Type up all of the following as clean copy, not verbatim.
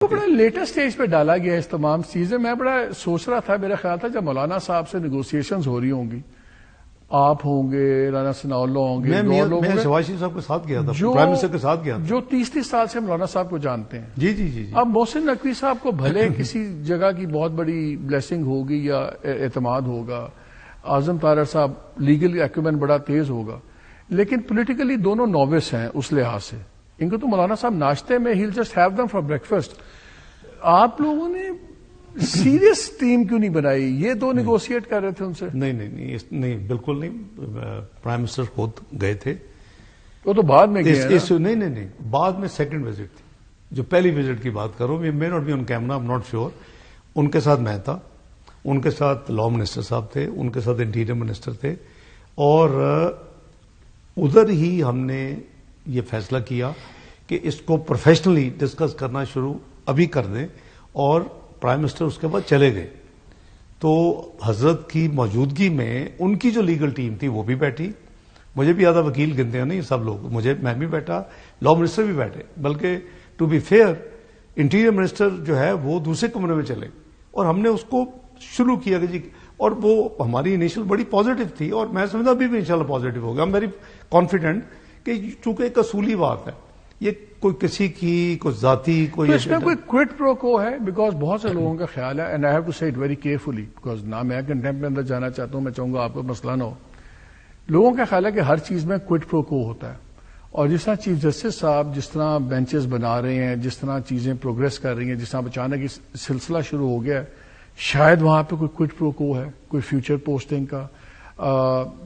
وہ بڑا latest stage پہ ڈالا گیا اس تمام چیزیں. میں بڑا سوچ رہا تھا، میرا خیال تھا جب مولانا صاحب سے نیگوسیشنز ہو رہی ہوں گی، آپ ہوں گے، رانا ثناء اللہ ہوں گے، میں شہباز شریف صاحب کے ساتھ گیا تھا، پرائم منسٹر کے ساتھ گیا تھا، جو 30 سال سے مولانا صاحب کو جانتے ہیں. جی جی جی. اب محسن نقوی صاحب کو بھلے کسی جگہ کی بہت بڑی بلیسنگ ہوگی یا اعتماد ہوگا، اعظم طاہر صاحب لیگل ایکومن بڑا تیز ہوگا، لیکن پولیٹیکلی دونوں نووس ہیں اس لحاظ سے. ان کو تو مولانا صاحب ناشتے میں ہیل جسٹ ہیو دم فار بریکفاسٹ. آپ لوگوں نے سیریس ٹیم کیوں نہیں بنائی؟ یہ دو نیگوشیٹ کر رہے تھے ان سے. نہیں بالکل نہیں. پرائم منسٹر خود گئے تھے. وہ تو بعد میں گئے. نہیں بعد میں سیکنڈ وزٹ تھی. جو پہلی وزٹ کی بات کروں، میں not be on camera, am not sure. ان کے ساتھ میں تھا، ان کے ساتھ لا منسٹر صاحب تھے، ان کے ساتھ انٹیریئر منسٹر تھے، اور ادھر ہی ہم نے یہ فیصلہ کیا کہ اس کو پروفیشنلی ڈسکس کرنا شروع ابھی کر دیں. اور پرائم منسٹر اس کے بعد چلے گئے تو حضرت کی موجودگی میں ان کی جو لیگل ٹیم تھی وہ بھی بیٹھی. مجھے بھی آدھا وکیل گنتے ہیں نہیں سب لوگ، میں بھی بیٹھا، لا منسٹر بھی بیٹھے. بلکہ to be fair interior minister جو ہے وہ دوسرے کمرے میں چلے، اور ہم نے اس کو شروع کیا کہ جی. اور وہ ہماری انیشل بڑی پازیٹو تھی، اور میں سمجھتا ابھی بھی انشاءاللہ پازیٹو ہوگا. ہم ویری کانفیڈنٹ کہ چونکہ ایک اصولی بات ہے، یہ کوئی کسی کی کوئی ذاتی کوئی اس میں کوئی کوئٹ پرو کو ہے. بیکاز بہت سے لوگوں کا خیال ہے، اینڈ آئی ہیو ٹو سے اٹ ویری کیئرفلی، بیکاز نہ میں کنٹمپٹ میں اندر جانا چاہتا ہوں، میں چاہوں گا آپ کو مسئلہ نہ ہو. لوگوں کا خیال ہے کہ ہر چیز میں کوئٹ پرو کو ہوتا ہے، اور جس طرح چیف جسٹس صاحب جس طرح بینچز بنا رہے ہیں، جس طرح چیزیں پروگریس کر رہی ہیں، جس طرح اچانک اس سلسلہ شروع ہو گیا ہے، شاید وہاں پہ کوئی کوئٹ پرو کو ہے، کوئی فیوچر پوسٹنگ کا.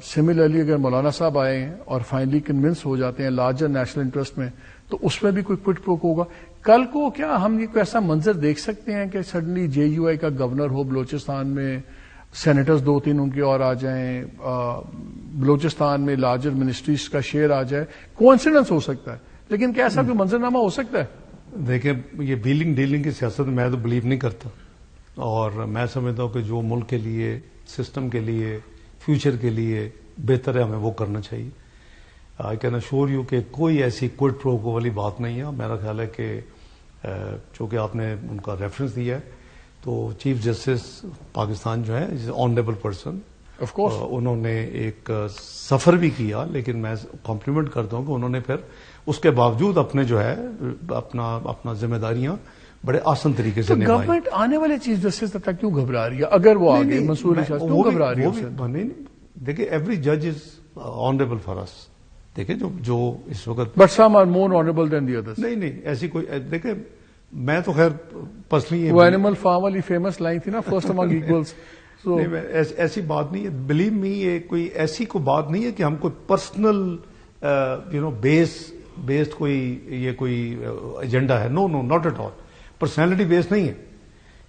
سملرلی اگر مولانا صاحب آئے ہیں اور فائنلی کنونس ہو جاتے ہیں لارجر نیشنل انٹرسٹ میں، تو اس میں بھی کوئی کوئٹ پرو کو ہوگا. کل کو کیا ہم یہ کوئی ایسا منظر دیکھ سکتے ہیں کہ سڈنلی JUI کا گورنر ہو بلوچستان میں، سینیٹرز 2-3 ان کے اور آ جائیں، بلوچستان میں لارجر منسٹریز کا شیئر آ جائے؟ کوانسیڈنس ہو سکتا ہے، لیکن کیا ایسا کوئی منظرنامہ ہو سکتا ہے؟ دیکھیں، یہ ڈیلنگ کی سیاست میں تو بلیو نہیں کرتا، اور میں سمجھتا ہوں کہ جو ملک کے لیے، سسٹم کے لیے، فیوچر کے لیے بہتر ہے ہمیں وہ کرنا چاہیے. آئی کین اشور یو کہ کوئی ایسی کوئٹ پرو کو والی بات نہیں ہے. میرا خیال ہے کہ چونکہ آپ نے ان کا ریفرنس دیا ہے، تو چیف جسٹس پاکستان جو ہے آنریبل پرسن، آف کورس انہوں نے ایک سفر بھی کیا، لیکن میں کمپلیمنٹ کرتا ہوں کہ انہوں نے پھر اس کے باوجود اپنے جو ہے اپنا ذمہ داریاں بڑے آسان طریقے سے نبھائی. گورنمنٹ آنے والے چیف جسٹس تک کیوں گھبرا رہی ہے؟ اگر وہ آگے منصور علی شاہ کیوں گھبرا رہی ہے؟ دیکھیں، ایوری جج از آنریبل فار اس. دیکھیں جو اس وقت، but some are more honourable than the others. نہیں ایسی کوئی، دیکھیں میں تو خیر پرسنلی وہ اینیمل فارم والی فیمس لائن تھی نا، فرسٹ امنگ ایکولز. ایسی بات نہیں ہے. بلیو می، یہ کوئی ایسی کوئی بات نہیں ہے کہ ہم کوئی پرسنل بیسڈ کوئی ایجنڈا ہے. نو ناٹ ایٹ آل. پرسنالٹی بیس نہیں ہے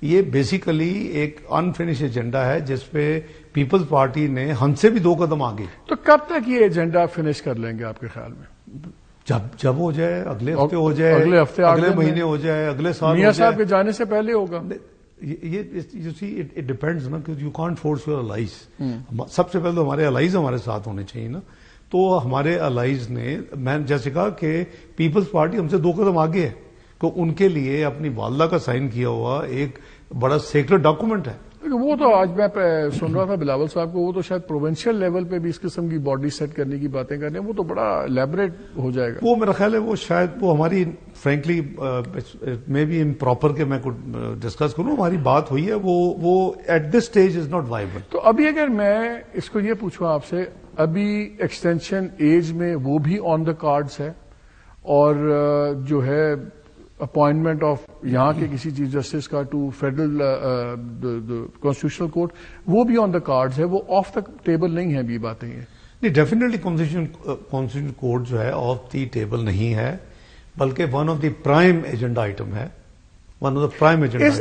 یہ. بیسیکلی ایک انفنش ایجنڈا ہے جس پہ پیپلز پارٹی نے ہم سے بھی 2 قدم آگے. تو کب تک یہ ایجنڈا فنش کر لیں گے آپ کے خیال میں؟ جب ہو جائے، اگلے ہفتے ہو جائے، اگلے ہفتے، اگلے مہینے ہو جائے، اگلے سال. میاں صاحب کے جانے سے پہلے ہوگا. یو سی اٹ ڈیپینڈز نا، کہ you can't force your allies. سب سے پہلے تو ہمارے الائز ہمارے ساتھ ہونے چاہیے نا. تو ہمارے الائز نے، میں جیسے کہا کہ پیپلز پارٹی ہم سے 2 قدم آگے ہے، تو ان کے لیے اپنی والدہ کا سائن کیا ہوا ایک بڑا سیکرٹ ڈاکومنٹ ہے. وہ تو آج میں سن رہا تھا بلاول صاحب کو، وہ تو شاید پروونشل لیول پہ بھی اس قسم کی باڈی سیٹ کرنے کی باتیں کر رہے ہیں. وہ تو بڑا لیبریٹ ہو جائے گا. وہ میرا خیال ہے وہ شاید وہ ہماری فرینکلی میں بھی امپراپر کہ میں ڈسکس کروں، ہماری بات ہوئی ہے، وہ at this stage is not viable. تو ابھی اگر میں اس کو یہ پوچھوں آپ سے، ابھی ایکسٹینشن ایج میں وہ بھی آن دا کارڈز ہے، اور جو ہے اپوائنٹمنٹ آف یہاں کے کسی چیف جسٹس کا ٹو فیڈرل کانسٹیٹیوشنل کورٹ، وہ بھی آن دا کارڈز ہے، وہ آف دا ٹیبل نہیں ہے بھی باتیں یہ؟ نہیں، ڈیفینیٹلی کانسٹیٹیوشنل کورٹ جو ہے آف دی ٹیبل نہیں ہے، بلکہ one of the prime agenda item ہے. One of the prime agenda.